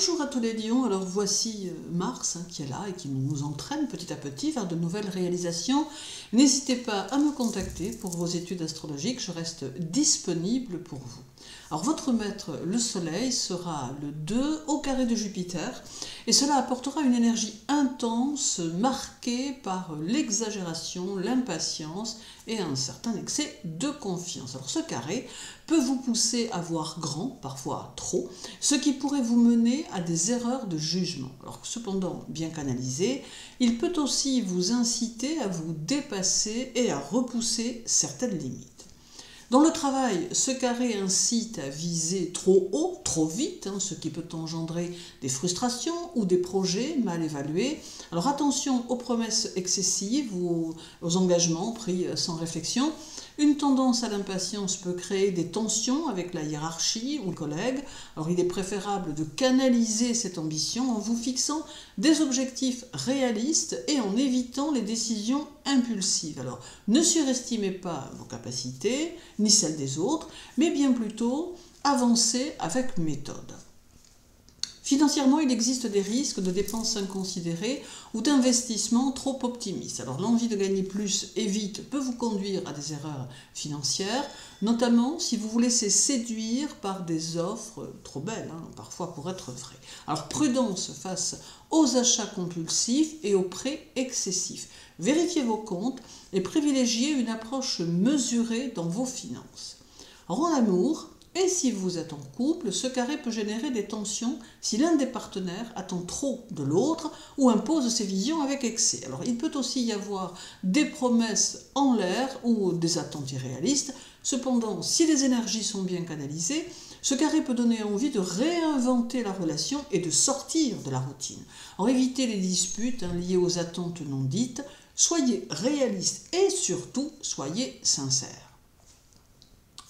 Bonjour à tous les lions, alors voici Mars qui est là et qui nous entraîne petit à petit vers de nouvelles réalisations. N'hésitez pas à me contacter pour vos études astrologiques, je reste disponible pour vous. Alors votre maître, le Soleil, sera le 2 au carré de Jupiter et cela apportera une énergie intense marquée par l'exagération, l'impatience et un certain excès de confiance. Alors ce carré peut vous pousser à voir grand, parfois trop, ce qui pourrait vous mener à des erreurs de jugement. Alors cependant, bien canalisé, il peut aussi vous inciter à vous dépasser et à repousser certaines limites. Dans le travail, ce carré incite à viser trop haut, trop vite, ce qui peut engendrer des frustrations ou des projets mal évalués. Alors attention aux promesses excessives ou aux engagements pris sans réflexion. Une tendance à l'impatience peut créer des tensions avec la hiérarchie ou le collègue. Alors il est préférable de canaliser cette ambition en vous fixant des objectifs réalistes et en évitant les décisions impulsives. Alors ne surestimez pas vos capacités, ni celles des autres, mais bien plutôt avancez avec méthode. Financièrement, il existe des risques de dépenses inconsidérées ou d'investissements trop optimistes. Alors l'envie de gagner plus et vite peut vous conduire à des erreurs financières, notamment si vous vous laissez séduire par des offres trop belles, parfois pour être vraies. Alors prudence face aux achats compulsifs et aux prêts excessifs. Vérifiez vos comptes et privilégiez une approche mesurée dans vos finances. Alors en amour, et si vous êtes en couple, ce carré peut générer des tensions si l'un des partenaires attend trop de l'autre ou impose ses visions avec excès. Alors il peut aussi y avoir des promesses en l'air ou des attentes irréalistes. Cependant, si les énergies sont bien canalisées, ce carré peut donner envie de réinventer la relation et de sortir de la routine. Alors évitez les disputes liées aux attentes non dites, soyez réalistes et surtout soyez sincères.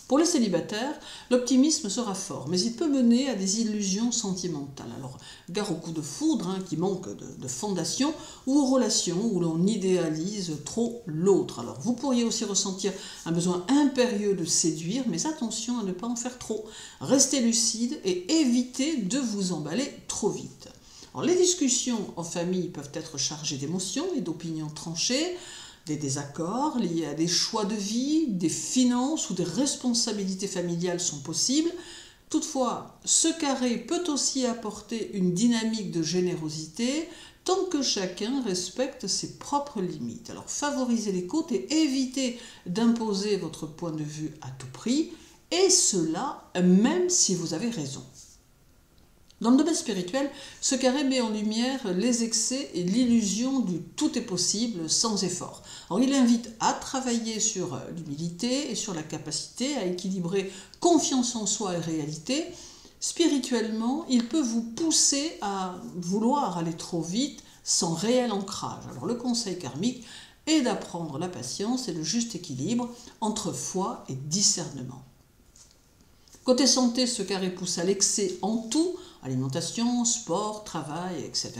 Pour les célibataires, l'optimisme sera fort, mais il peut mener à des illusions sentimentales. Alors, gare aux coups de foudre qui manquent de fondation ou aux relations où l'on idéalise trop l'autre. Alors, vous pourriez aussi ressentir un besoin impérieux de séduire, mais attention à ne pas en faire trop. Restez lucide et évitez de vous emballer trop vite. Alors, les discussions en famille peuvent être chargées d'émotions et d'opinions tranchées. Des désaccords liés à des choix de vie, des finances ou des responsabilités familiales sont possibles. Toutefois, ce carré peut aussi apporter une dynamique de générosité tant que chacun respecte ses propres limites. Alors favorisez l'écoute et évitez d'imposer votre point de vue à tout prix, et cela même si vous avez raison. Dans le domaine spirituel, ce carré met en lumière les excès et l'illusion du tout est possible sans effort. Alors, il invite à travailler sur l'humilité et sur la capacité à équilibrer confiance en soi et réalité. Spirituellement, il peut vous pousser à vouloir aller trop vite sans réel ancrage. Alors, le conseil karmique est d'apprendre la patience et le juste équilibre entre foi et discernement. Côté santé, ce carré pousse à l'excès en tout, alimentation, sport, travail, etc.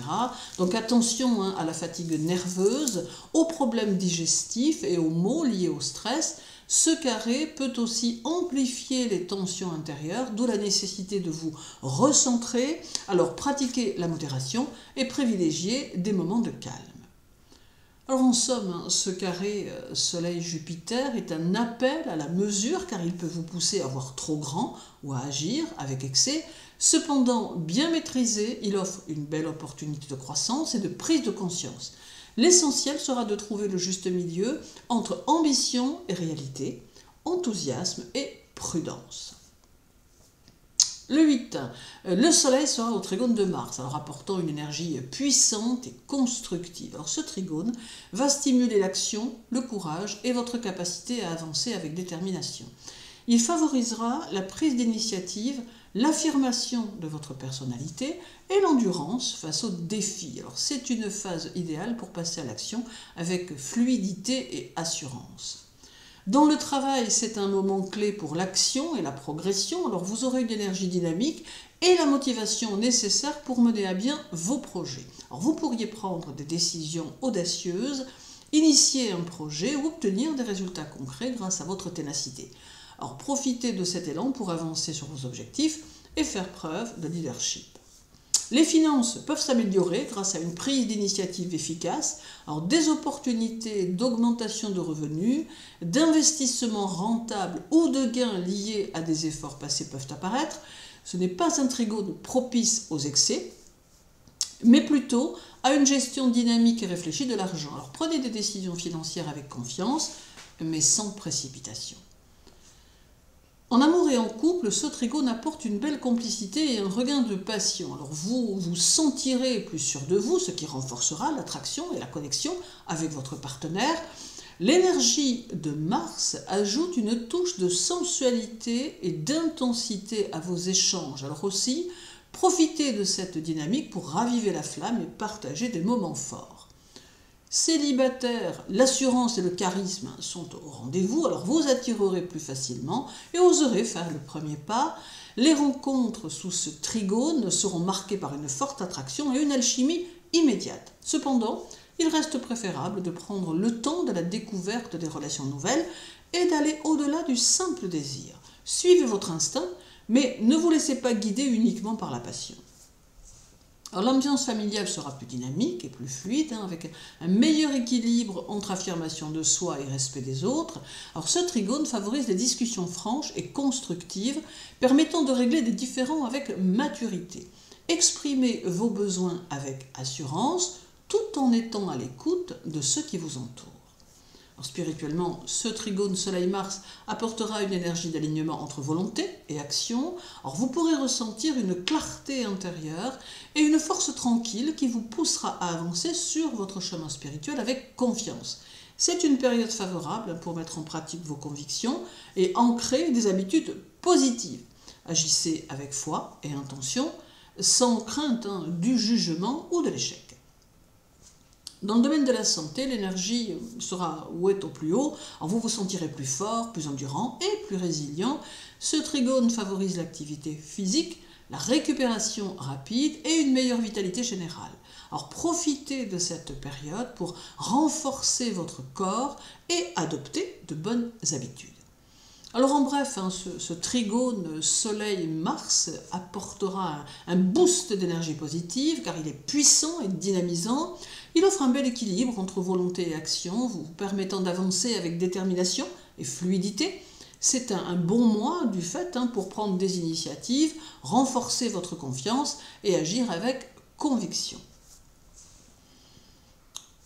Donc attention à la fatigue nerveuse, aux problèmes digestifs et aux maux liés au stress. Ce carré peut aussi amplifier les tensions intérieures, d'où la nécessité de vous recentrer. Alors pratiquez la modération et privilégiez des moments de calme. Alors en somme, ce carré Soleil-Jupiter est un appel à la mesure car il peut vous pousser à voir trop grand ou à agir avec excès. Cependant, bien maîtrisé, il offre une belle opportunité de croissance et de prise de conscience. L'essentiel sera de trouver le juste milieu entre ambition et réalité, enthousiasme et prudence. Le 8, le Soleil sera au trigone de Mars, alors apportant une énergie puissante et constructive. Alors ce trigone va stimuler l'action, le courage et votre capacité à avancer avec détermination. Il favorisera la prise d'initiative, l'affirmation de votre personnalité et l'endurance face aux défis. Alors c'est une phase idéale pour passer à l'action avec fluidité et assurance. Dans le travail, c'est un moment clé pour l'action et la progression, alors vous aurez une énergie dynamique et la motivation nécessaire pour mener à bien vos projets. Alors vous pourriez prendre des décisions audacieuses, initier un projet ou obtenir des résultats concrets grâce à votre ténacité. Alors profitez de cet élan pour avancer sur vos objectifs et faire preuve de leadership. Les finances peuvent s'améliorer grâce à une prise d'initiative efficace. Alors, des opportunités d'augmentation de revenus, d'investissements rentables ou de gains liés à des efforts passés peuvent apparaître. Ce n'est pas un trigone propice aux excès, mais plutôt à une gestion dynamique et réfléchie de l'argent. Alors, prenez des décisions financières avec confiance, mais sans précipitation. En amour et en couple, ce trigone apporte une belle complicité et un regain de passion. Alors vous vous sentirez plus sûr de vous, ce qui renforcera l'attraction et la connexion avec votre partenaire. L'énergie de Mars ajoute une touche de sensualité et d'intensité à vos échanges. Alors aussi, profitez de cette dynamique pour raviver la flamme et partager des moments forts. Célibataire, l'assurance et le charisme sont au rendez-vous, alors vous attirerez plus facilement et oserez faire le premier pas. Les rencontres sous ce trigone seront marquées par une forte attraction et une alchimie immédiate. Cependant, il reste préférable de prendre le temps de la découverte des relations nouvelles et d'aller au-delà du simple désir. Suivez votre instinct, mais ne vous laissez pas guider uniquement par la passion. Alors l'ambiance familiale sera plus dynamique et plus fluide, avec un meilleur équilibre entre affirmation de soi et respect des autres. Alors ce trigone favorise des discussions franches et constructives, permettant de régler des différends avec maturité. Exprimez vos besoins avec assurance, tout en étant à l'écoute de ceux qui vous entourent. Alors, spirituellement, ce trigone Soleil-Mars apportera une énergie d'alignement entre volonté et action. Alors, vous pourrez ressentir une clarté intérieure et une force tranquille qui vous poussera à avancer sur votre chemin spirituel avec confiance. C'est une période favorable pour mettre en pratique vos convictions et ancrer des habitudes positives. Agissez avec foi et intention, sans crainte du jugement ou de l'échec. Dans le domaine de la santé, l'énergie sera ou est au plus haut, alors vous vous sentirez plus fort, plus endurant et plus résilient. Ce trigone favorise l'activité physique, la récupération rapide et une meilleure vitalité générale. Alors profitez de cette période pour renforcer votre corps et adopter de bonnes habitudes. Alors en bref, ce trigone Soleil-Mars apportera un boost d'énergie positive car il est puissant et dynamisant. Il offre un bel équilibre entre volonté et action, vous permettant d'avancer avec détermination et fluidité. C'est un bon mois du fait pour prendre des initiatives, renforcer votre confiance et agir avec conviction.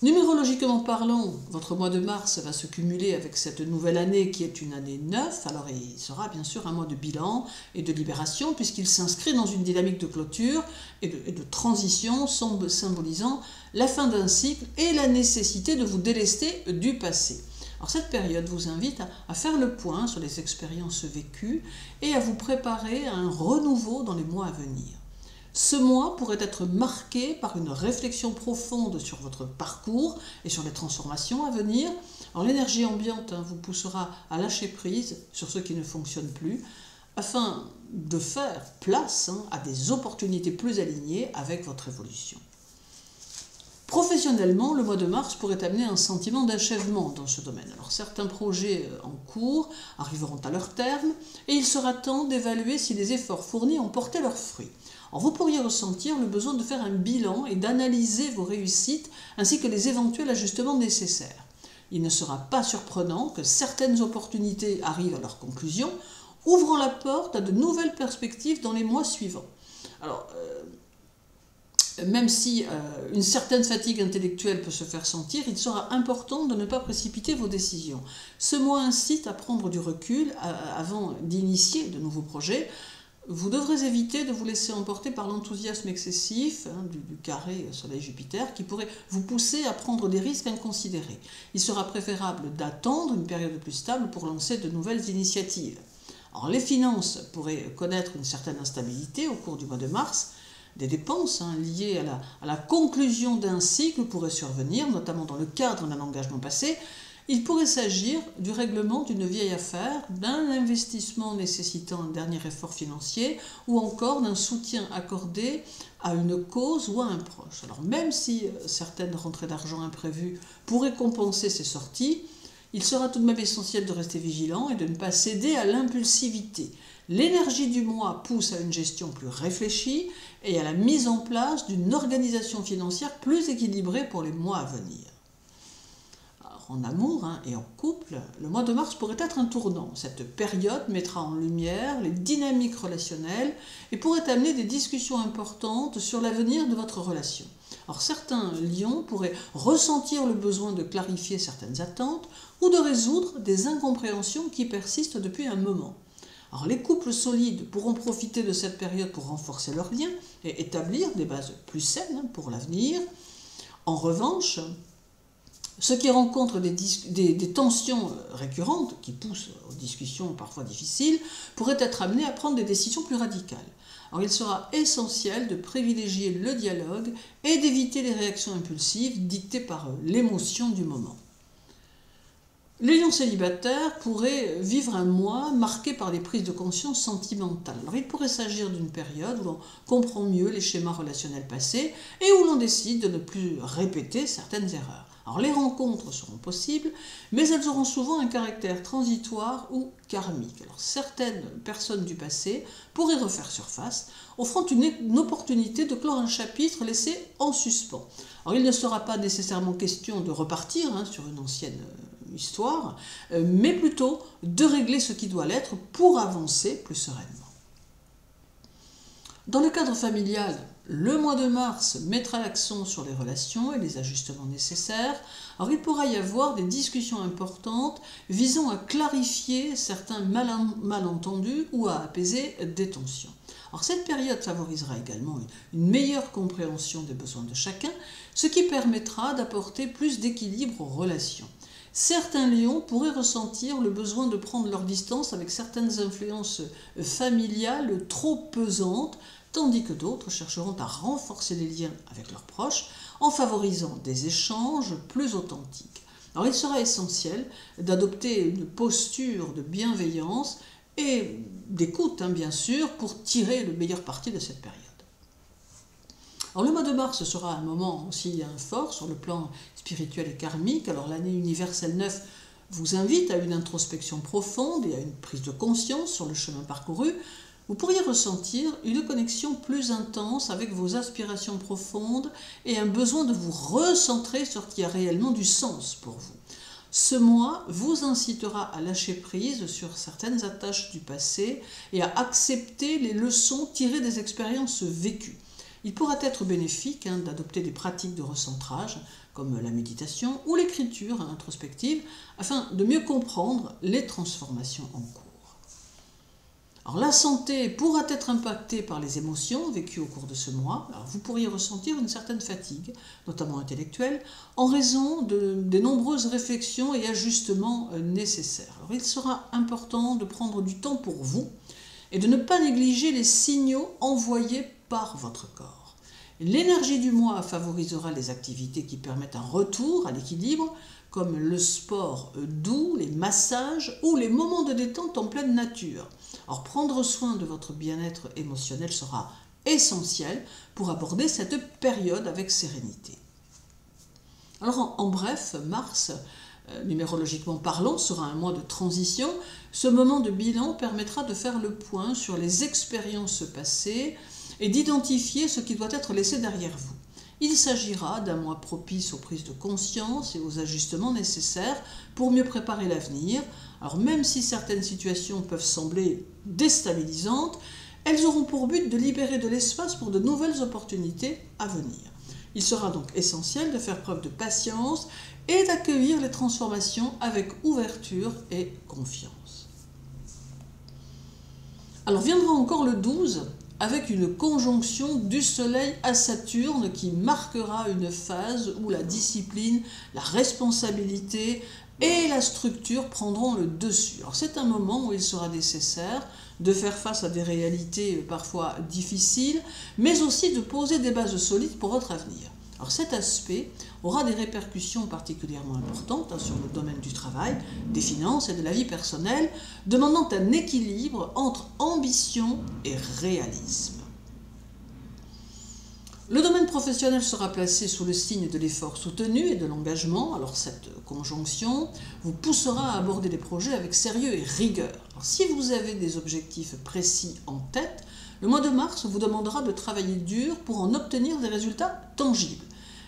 Numérologiquement parlant, votre mois de mars va se cumuler avec cette nouvelle année qui est une année 9, alors il sera bien sûr un mois de bilan et de libération puisqu'il s'inscrit dans une dynamique de clôture et de transition symbolisant la fin d'un cycle et la nécessité de vous délester du passé. Alors cette période vous invite à faire le point sur les expériences vécues et à vous préparer à un renouveau dans les mois à venir. Ce mois pourrait être marqué par une réflexion profonde sur votre parcours et sur les transformations à venir. Alors l'énergie ambiante vous poussera à lâcher prise sur ce qui ne fonctionne plus afin de faire place à des opportunités plus alignées avec votre évolution. Professionnellement, le mois de mars pourrait amener un sentiment d'achèvement dans ce domaine. Alors certains projets en cours arriveront à leur terme et il sera temps d'évaluer si les efforts fournis ont porté leurs fruits. Alors vous pourriez ressentir le besoin de faire un bilan et d'analyser vos réussites ainsi que les éventuels ajustements nécessaires. Il ne sera pas surprenant que certaines opportunités arrivent à leur conclusion, ouvrant la porte à de nouvelles perspectives dans les mois suivants. Alors, même si une certaine fatigue intellectuelle peut se faire sentir, il sera important de ne pas précipiter vos décisions. Ce mois incite à prendre du recul avant d'initier de nouveaux projets. Vous devrez éviter de vous laisser emporter par l'enthousiasme excessif du carré Soleil-Jupiter qui pourrait vous pousser à prendre des risques inconsidérés. Il sera préférable d'attendre une période plus stable pour lancer de nouvelles initiatives. Alors, les finances pourraient connaître une certaine instabilité au cours du mois de mars. Des dépenses liées à la conclusion d'un cycle pourraient survenir, notamment dans le cadre d'un engagement passé. Il pourrait s'agir du règlement d'une vieille affaire, d'un investissement nécessitant un dernier effort financier ou encore d'un soutien accordé à une cause ou à un proche. Alors même si certaines rentrées d'argent imprévues pourraient compenser ces sorties, il sera tout de même essentiel de rester vigilant et de ne pas céder à l'impulsivité. L'énergie du mois pousse à une gestion plus réfléchie et à la mise en place d'une organisation financière plus équilibrée pour les mois à venir. Alors, en amour et en couple, le mois de mars pourrait être un tournant. Cette période mettra en lumière les dynamiques relationnelles et pourrait amener des discussions importantes sur l'avenir de votre relation. Alors certains lions pourraient ressentir le besoin de clarifier certaines attentes ou de résoudre des incompréhensions qui persistent depuis un moment. Alors les couples solides pourront profiter de cette période pour renforcer leurs liens et établir des bases plus saines pour l'avenir. En revanche, ceux qui rencontrent des tensions récurrentes, qui poussent aux discussions parfois difficiles, pourraient être amenés à prendre des décisions plus radicales. Alors il sera essentiel de privilégier le dialogue et d'éviter les réactions impulsives dictées par l'émotion du moment. Les lions célibataires pourraient vivre un mois marqué par des prises de conscience sentimentales. Alors il pourrait s'agir d'une période où l'on comprend mieux les schémas relationnels passés et où l'on décide de ne plus répéter certaines erreurs. Alors les rencontres seront possibles, mais elles auront souvent un caractère transitoire ou karmique. Alors certaines personnes du passé pourraient refaire surface, offrant une opportunité de clore un chapitre laissé en suspens. Alors il ne sera pas nécessairement question de repartir sur une ancienne histoire, mais plutôt de régler ce qui doit l'être pour avancer plus sereinement. Dans le cadre familial, le mois de mars mettra l'accent sur les relations et les ajustements nécessaires. Alors il pourra y avoir des discussions importantes visant à clarifier certains malentendus ou à apaiser des tensions. Alors cette période favorisera également une meilleure compréhension des besoins de chacun, ce qui permettra d'apporter plus d'équilibre aux relations. Certains lions pourraient ressentir le besoin de prendre leur distance avec certaines influences familiales trop pesantes, tandis que d'autres chercheront à renforcer les liens avec leurs proches en favorisant des échanges plus authentiques. Alors il sera essentiel d'adopter une posture de bienveillance et d'écoute, bien sûr, pour tirer le meilleur parti de cette période. Alors le mois de mars sera un moment aussi fort sur le plan spirituel et karmique. Alors l'année universelle 9 vous invite à une introspection profonde et à une prise de conscience sur le chemin parcouru. Vous pourriez ressentir une connexion plus intense avec vos aspirations profondes et un besoin de vous recentrer sur ce qui a réellement du sens pour vous. Ce mois vous incitera à lâcher prise sur certaines attaches du passé et à accepter les leçons tirées des expériences vécues. Il pourra être bénéfique d'adopter des pratiques de recentrage comme la méditation ou l'écriture introspective afin de mieux comprendre les transformations en cours. Alors, la santé pourra être impactée par les émotions vécues au cours de ce mois. Alors, vous pourriez ressentir une certaine fatigue, notamment intellectuelle, en raison des nombreuses réflexions et ajustements nécessaires. Alors, il sera important de prendre du temps pour vous et de ne pas négliger les signaux envoyés par votre corps. L'énergie du mois favorisera les activités qui permettent un retour à l'équilibre, comme le sport doux, les massages ou les moments de détente en pleine nature. Alors, prendre soin de votre bien-être émotionnel sera essentiel pour aborder cette période avec sérénité. Alors, en bref, mars, numérologiquement parlant, sera un mois de transition. Ce moment de bilan permettra de faire le point sur les expériences passées et d'identifier ce qui doit être laissé derrière vous. Il s'agira d'un mois propice aux prises de conscience et aux ajustements nécessaires pour mieux préparer l'avenir. Alors même si certaines situations peuvent sembler déstabilisantes, elles auront pour but de libérer de l'espace pour de nouvelles opportunités à venir. Il sera donc essentiel de faire preuve de patience et d'accueillir les transformations avec ouverture et confiance. Alors viendra encore le 12 avec une conjonction du Soleil à Saturne qui marquera une phase où la discipline, la responsabilité et la structure prendront le dessus. Alors c'est un moment où il sera nécessaire de faire face à des réalités parfois difficiles, mais aussi de poser des bases solides pour votre avenir. Alors cet aspect aura des répercussions particulièrement importantes sur le domaine du travail, des finances et de la vie personnelle, demandant un équilibre entre ambition et réalisme. Le domaine professionnel sera placé sous le signe de l'effort soutenu et de l'engagement. Alors cette conjonction vous poussera à aborder les projets avec sérieux et rigueur. Alors, si vous avez des objectifs précis en tête, Le mois de mars vous demandera de travailler dur pour en obtenir des résultats tangibles.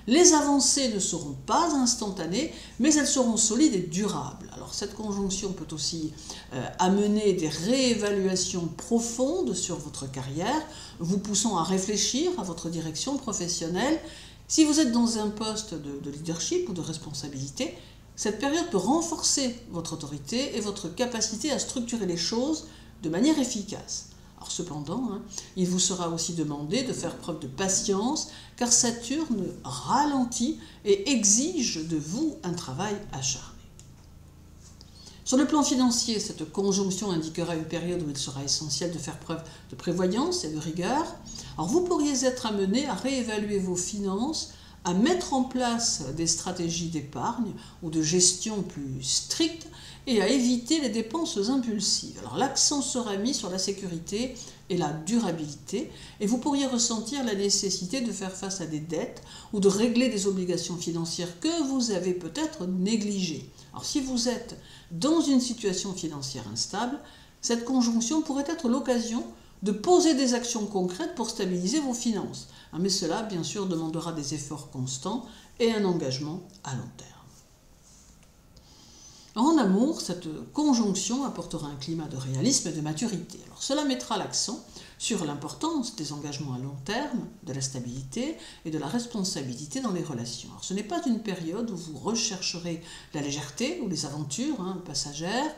Les avancées ne seront pas instantanées, mais elles seront solides et durables. Alors cette conjonction peut aussi amener des réévaluations profondes sur votre carrière, vous poussant à réfléchir à votre direction professionnelle. Si vous êtes dans un poste de leadership ou de responsabilité, cette période peut renforcer votre autorité et votre capacité à structurer les choses de manière efficace. Alors cependant, il vous sera aussi demandé de faire preuve de patience, car Saturne ralentit et exige de vous un travail acharné. Sur le plan financier, cette conjonction indiquera une période où il sera essentiel de faire preuve de prévoyance et de rigueur. Alors vous pourriez être amené à réévaluer vos finances, à mettre en place des stratégies d'épargne ou de gestion plus strictes et à éviter les dépenses impulsives. Alors l'accent sera mis sur la sécurité et la durabilité et vous pourriez ressentir la nécessité de faire face à des dettes ou de régler des obligations financières que vous avez peut-être négligées. Alors si vous êtes dans une situation financière instable, cette conjonction pourrait être l'occasion de poser des actions concrètes pour stabiliser vos finances. Mais cela, bien sûr, demandera des efforts constants et un engagement à long terme. En amour, cette conjonction apportera un climat de réalisme et de maturité. Alors, cela mettra l'accent sur l'importance des engagements à long terme, de la stabilité et de la responsabilité dans les relations. Alors, ce n'est pas une période où vous rechercherez la légèreté ou les aventures passagères,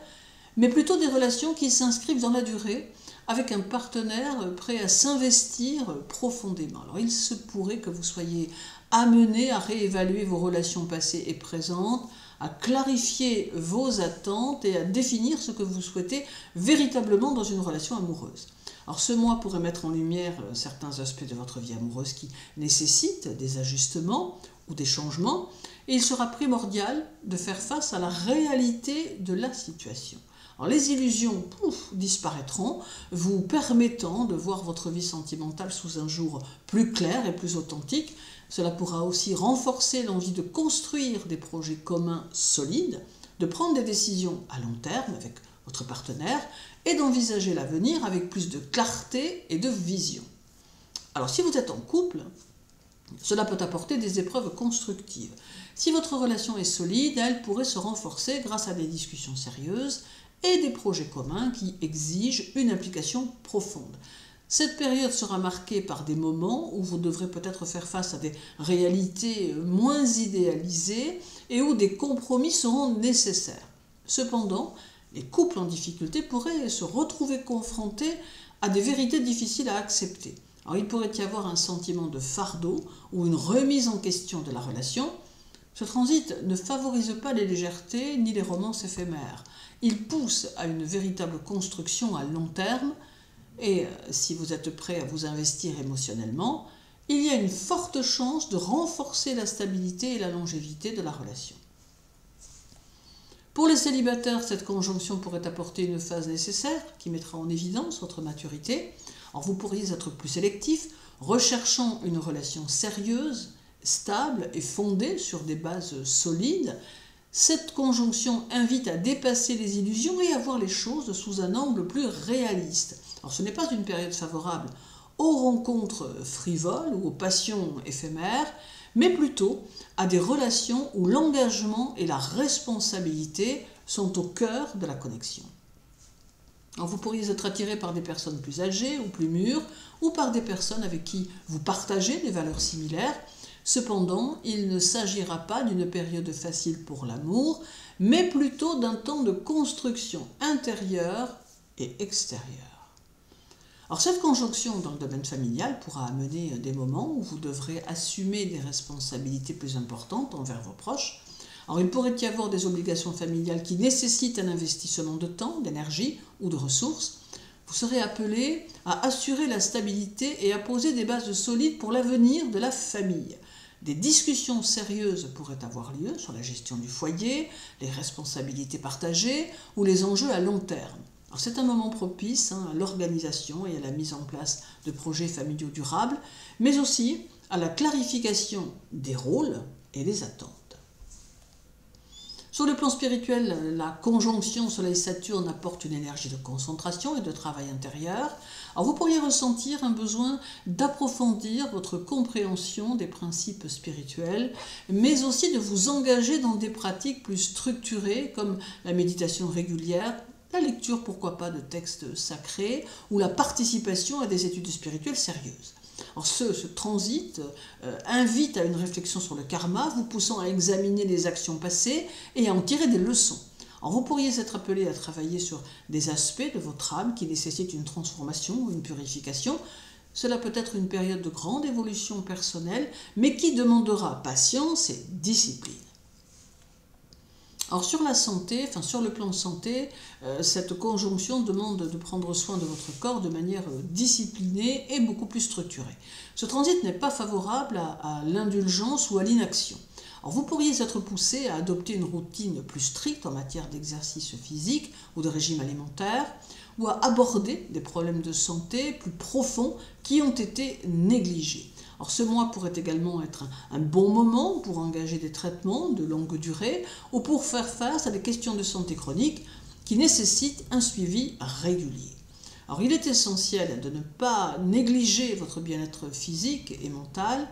mais plutôt des relations qui s'inscrivent dans la durée, avec un partenaire prêt à s'investir profondément. Alors il se pourrait que vous soyez amené à réévaluer vos relations passées et présentes, à clarifier vos attentes et à définir ce que vous souhaitez véritablement dans une relation amoureuse. Alors ce mois pourrait mettre en lumière certains aspects de votre vie amoureuse qui nécessitent des ajustements ou des changements, et il sera primordial de faire face à la réalité de la situation. Alors, les illusions disparaîtront, vous permettant de voir votre vie sentimentale sous un jour plus clair et plus authentique. Cela pourra aussi renforcer l'envie de construire des projets communs solides, de prendre des décisions à long terme avec votre partenaire et d'envisager l'avenir avec plus de clarté et de vision. Alors si vous êtes en couple, cela peut apporter des épreuves constructives. Si votre relation est solide, elle pourrait se renforcer grâce à des discussions sérieuses et des projets communs qui exigent une implication profonde. Cette période sera marquée par des moments où vous devrez peut-être faire face à des réalités moins idéalisées et où des compromis seront nécessaires. Cependant, les couples en difficulté pourraient se retrouver confrontés à des vérités difficiles à accepter. Alors, il pourrait y avoir un sentiment de fardeau ou une remise en question de la relation. Ce transit ne favorise pas les légèretés ni les romances éphémères. Il pousse à une véritable construction à long terme et si vous êtes prêt à vous investir émotionnellement, il y a une forte chance de renforcer la stabilité et la longévité de la relation. Pour les célibataires, cette conjonction pourrait apporter une phase nécessaire qui mettra en évidence votre maturité. Alors vous pourriez être plus sélectif, recherchant une relation sérieuse, stable et fondée sur des bases solides. Cette conjonction invite à dépasser les illusions et à voir les choses sous un angle plus réaliste. Alors ce n'est pas une période favorable aux rencontres frivoles ou aux passions éphémères, mais plutôt à des relations où l'engagement et la responsabilité sont au cœur de la connexion. Alors vous pourriez être attiré par des personnes plus âgées ou plus mûres, ou par des personnes avec qui vous partagez des valeurs similaires. Cependant, il ne s'agira pas d'une période facile pour l'amour, mais plutôt d'un temps de construction intérieure et extérieure. Alors cette conjonction dans le domaine familial pourra amener des moments où vous devrez assumer des responsabilités plus importantes envers vos proches. Alors il pourrait y avoir des obligations familiales qui nécessitent un investissement de temps, d'énergie ou de ressources. Vous serez appelé à assurer la stabilité et à poser des bases solides pour l'avenir de la famille. Des discussions sérieuses pourraient avoir lieu sur la gestion du foyer, les responsabilités partagées ou les enjeux à long terme. Alors c'est un moment propice à l'organisation et à la mise en place de projets familiaux durables, mais aussi à la clarification des rôles et des attentes. Sur le plan spirituel, la conjonction Soleil-Saturne apporte une énergie de concentration et de travail intérieur. Alors vous pourriez ressentir un besoin d'approfondir votre compréhension des principes spirituels, mais aussi de vous engager dans des pratiques plus structurées comme la méditation régulière, la lecture, pourquoi pas, de textes sacrés ou la participation à des études spirituelles sérieuses. Alors ce transit invite à une réflexion sur le karma, vous poussant à examiner les actions passées et à en tirer des leçons. Alors vous pourriez être appelé à travailler sur des aspects de votre âme qui nécessitent une transformation ou une purification. Cela peut être une période de grande évolution personnelle, mais qui demandera patience et discipline. Alors sur la santé, sur le plan de santé, cette conjonction demande de prendre soin de votre corps de manière disciplinée et beaucoup plus structurée. Ce transit n'est pas favorable à l'indulgence ou à l'inaction. Alors vous pourriez être poussé à adopter une routine plus stricte en matière d'exercice physique ou de régime alimentaire, ou à aborder des problèmes de santé plus profonds qui ont été négligés. Alors ce mois pourrait également être un bon moment pour engager des traitements de longue durée ou pour faire face à des questions de santé chronique qui nécessitent un suivi régulier. Alors il est essentiel de ne pas négliger votre bien-être physique et mental,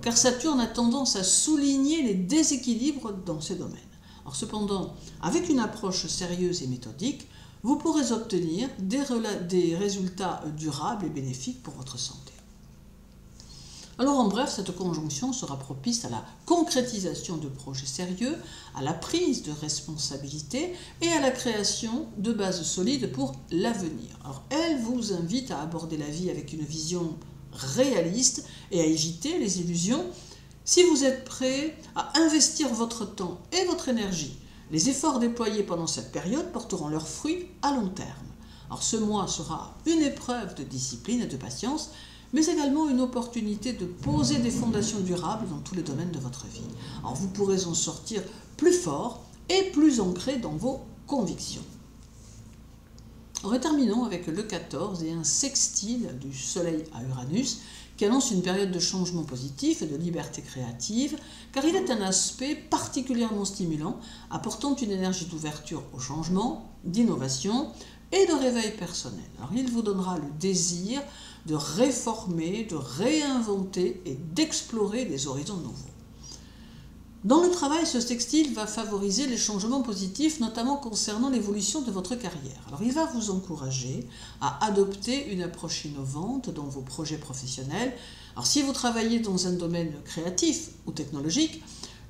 car Saturne a tendance à souligner les déséquilibres dans ces domaines. Alors cependant, avec une approche sérieuse et méthodique, vous pourrez obtenir des résultats durables et bénéfiques pour votre santé. Alors en bref, cette conjonction sera propice à la concrétisation de projets sérieux, à la prise de responsabilité et à la création de bases solides pour l'avenir. Alors elle vous invite à aborder la vie avec une vision réaliste et à éviter les illusions. Si vous êtes prêt à investir votre temps et votre énergie, les efforts déployés pendant cette période porteront leurs fruits à long terme. Alors ce mois sera une épreuve de discipline et de patience, mais également une opportunité de poser des fondations durables dans tous les domaines de votre vie. Alors vous pourrez en sortir plus fort et plus ancré dans vos convictions. Terminons avec le 14 et un sextile du Soleil à Uranus qui annonce une période de changement positif et de liberté créative, car il est un aspect particulièrement stimulant, apportant une énergie d'ouverture au changement, d'innovation et de réveil personnel. Alors il vous donnera le désir de réformer, de réinventer et d'explorer des horizons nouveaux. Dans le travail, ce sextile va favoriser les changements positifs, notamment concernant l'évolution de votre carrière. Alors il va vous encourager à adopter une approche innovante dans vos projets professionnels. Alors si vous travaillez dans un domaine créatif ou technologique,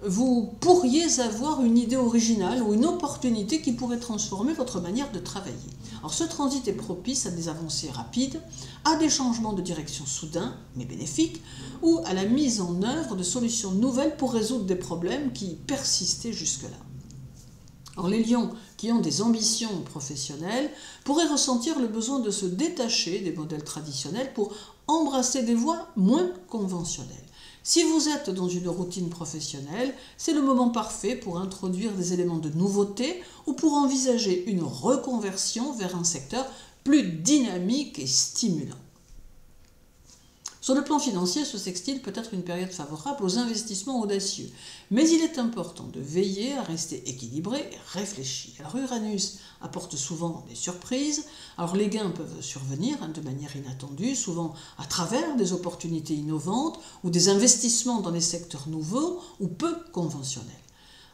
vous pourriez avoir une idée originale ou une opportunité qui pourrait transformer votre manière de travailler. Alors ce transit est propice à des avancées rapides, à des changements de direction soudains mais bénéfiques, ou à la mise en œuvre de solutions nouvelles pour résoudre des problèmes qui persistaient jusque-là. Alors les lions qui ont des ambitions professionnelles pourraient ressentir le besoin de se détacher des modèles traditionnels pour embrasser des voies moins conventionnelles. Si vous êtes dans une routine professionnelle, c'est le moment parfait pour introduire des éléments de nouveauté ou pour envisager une reconversion vers un secteur plus dynamique et stimulant. Sur le plan financier, ce sextile peut être une période favorable aux investissements audacieux, mais il est important de veiller à rester équilibré et réfléchi. Alors Uranus apporte souvent des surprises, alors les gains peuvent survenir de manière inattendue, souvent à travers des opportunités innovantes ou des investissements dans des secteurs nouveaux ou peu conventionnels.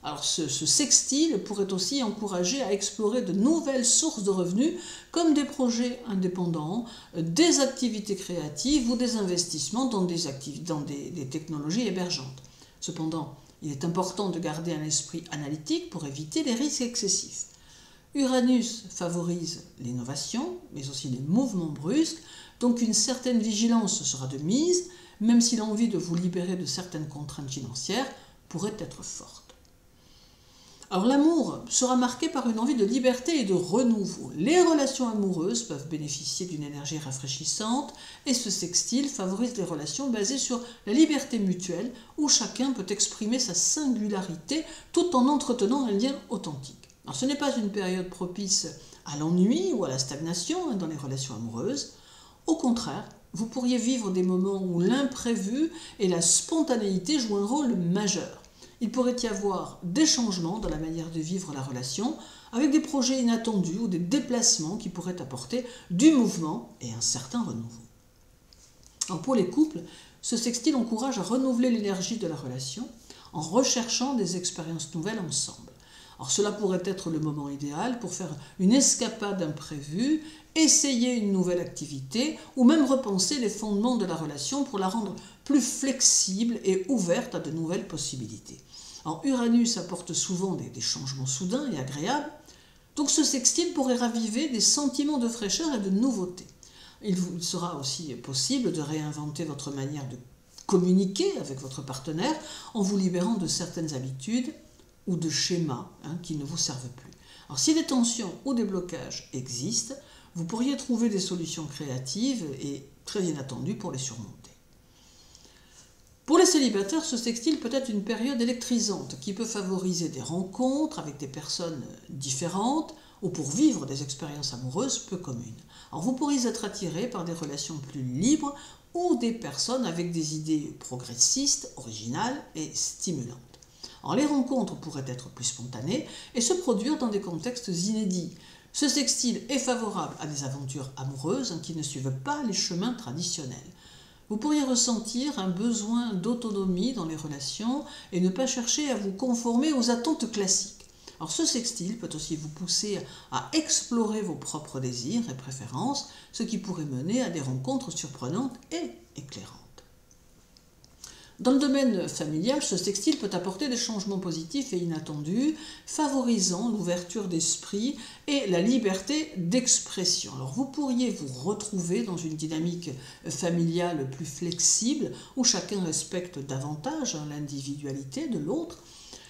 Alors ce sextile pourrait aussi encourager à explorer de nouvelles sources de revenus comme des projets indépendants, des activités créatives ou des investissements dans des technologies hébergeantes. Cependant, il est important de garder un esprit analytique pour éviter les risques excessifs. Uranus favorise l'innovation, mais aussi les mouvements brusques, donc une certaine vigilance sera de mise, même si l'envie de vous libérer de certaines contraintes financières pourrait être forte. Alors l'amour sera marqué par une envie de liberté et de renouveau. Les relations amoureuses peuvent bénéficier d'une énergie rafraîchissante et ce sextile favorise les relations basées sur la liberté mutuelle où chacun peut exprimer sa singularité tout en entretenant un lien authentique. Alors ce n'est pas une période propice à l'ennui ou à la stagnation dans les relations amoureuses. Au contraire, vous pourriez vivre des moments où l'imprévu et la spontanéité jouent un rôle majeur. il pourrait y avoir des changements dans la manière de vivre la relation, avec des projets inattendus ou des déplacements qui pourraient apporter du mouvement et un certain renouveau. Alors pour les couples, ce sextile encourage à renouveler l'énergie de la relation en recherchant des expériences nouvelles ensemble. Alors cela pourrait être le moment idéal pour faire une escapade imprévue, essayer une nouvelle activité ou même repenser les fondements de la relation pour la rendre plus flexible et ouverte à de nouvelles possibilités. Alors Uranus apporte souvent des changements soudains et agréables, donc ce sextile pourrait raviver des sentiments de fraîcheur et de nouveauté. Il sera aussi possible de réinventer votre manière de communiquer avec votre partenaire en vous libérant de certaines habitudes ou de schémas qui ne vous servent plus. Alors si des tensions ou des blocages existent, vous pourriez trouver des solutions créatives et très inattendues pour les surmonter. Pour les célibataires, ce sextile peut être une période électrisante qui peut favoriser des rencontres avec des personnes différentes ou pour vivre des expériences amoureuses peu communes. Alors vous pourriez être attiré par des relations plus libres ou des personnes avec des idées progressistes, originales et stimulantes. Alors les rencontres pourraient être plus spontanées et se produire dans des contextes inédits. Ce sextile est favorable à des aventures amoureuses qui ne suivent pas les chemins traditionnels. Vous pourriez ressentir un besoin d'autonomie dans les relations et ne pas chercher à vous conformer aux attentes classiques. Alors ce sextile peut aussi vous pousser à explorer vos propres désirs et préférences, ce qui pourrait mener à des rencontres surprenantes et éclairantes. Dans le domaine familial, ce sextile peut apporter des changements positifs et inattendus, favorisant l'ouverture d'esprit et la liberté d'expression. Alors vous pourriez vous retrouver dans une dynamique familiale plus flexible, où chacun respecte davantage l'individualité de l'autre.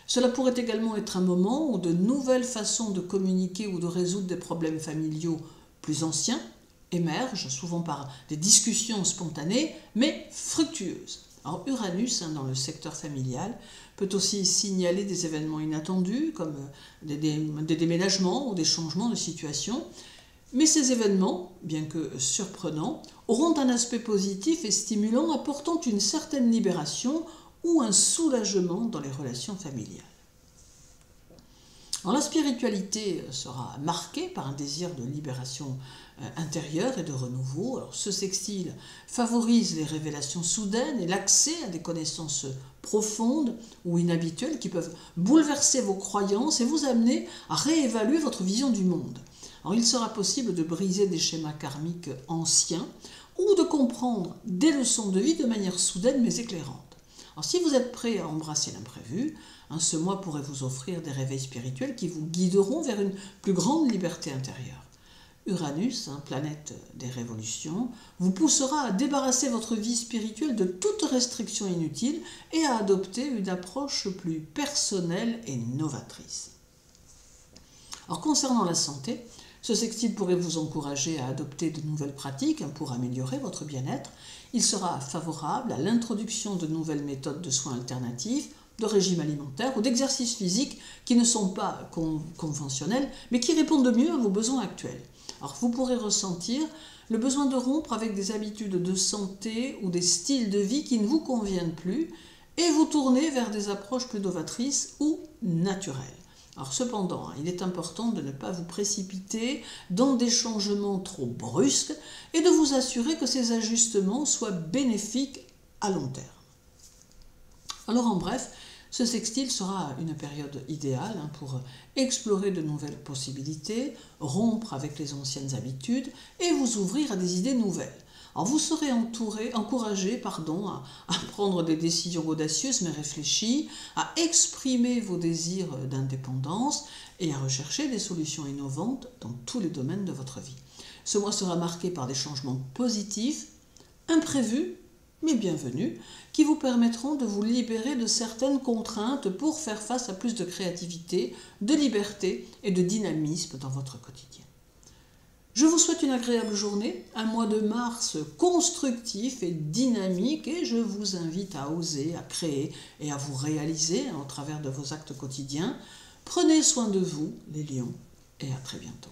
Cela pourrait également être un moment où de nouvelles façons de communiquer ou de résoudre des problèmes familiaux plus anciens émergent, souvent par des discussions spontanées, mais fructueuses. Alors Uranus, dans le secteur familial, peut aussi signaler des événements inattendus, comme des déménagements ou des changements de situation. Mais ces événements, bien que surprenants, auront un aspect positif et stimulant, apportant une certaine libération ou un soulagement dans les relations familiales. Alors, la spiritualité sera marquée par un désir de libération intérieure et de renouveau. Alors, ce sextile favorise les révélations soudaines et l'accès à des connaissances profondes ou inhabituelles qui peuvent bouleverser vos croyances et vous amener à réévaluer votre vision du monde. Alors, il sera possible de briser des schémas karmiques anciens ou de comprendre des leçons de vie de manière soudaine mais éclairante. Alors, si vous êtes prêt à embrasser l'imprévu, ce mois pourrait vous offrir des réveils spirituels qui vous guideront vers une plus grande liberté intérieure. Uranus, planète des révolutions, vous poussera à débarrasser votre vie spirituelle de toute restriction inutile et à adopter une approche plus personnelle et novatrice. Alors, concernant la santé, ce sextile pourrait vous encourager à adopter de nouvelles pratiques pour améliorer votre bien-être. Il sera favorable à l'introduction de nouvelles méthodes de soins alternatifs, de régime alimentaire ou d'exercices physiques qui ne sont pas conventionnels, mais qui répondent mieux à vos besoins actuels. Alors vous pourrez ressentir le besoin de rompre avec des habitudes de santé ou des styles de vie qui ne vous conviennent plus et vous tourner vers des approches plus novatrices ou naturelles. Alors cependant, il est important de ne pas vous précipiter dans des changements trop brusques et de vous assurer que ces ajustements soient bénéfiques à long terme. Alors en bref, ce sextile sera une période idéale pour explorer de nouvelles possibilités, rompre avec les anciennes habitudes et vous ouvrir à des idées nouvelles. Alors vous serez encouragé à prendre des décisions audacieuses mais réfléchies, à exprimer vos désirs d'indépendance et à rechercher des solutions innovantes dans tous les domaines de votre vie. Ce mois sera marqué par des changements positifs, imprévus, mais bienvenus, qui vous permettront de vous libérer de certaines contraintes pour faire face à plus de créativité, de liberté et de dynamisme dans votre quotidien. Je vous souhaite une agréable journée, un mois de mars constructif et dynamique et je vous invite à oser, à créer et à vous réaliser au travers de vos actes quotidiens. Prenez soin de vous, les lions, et à très bientôt.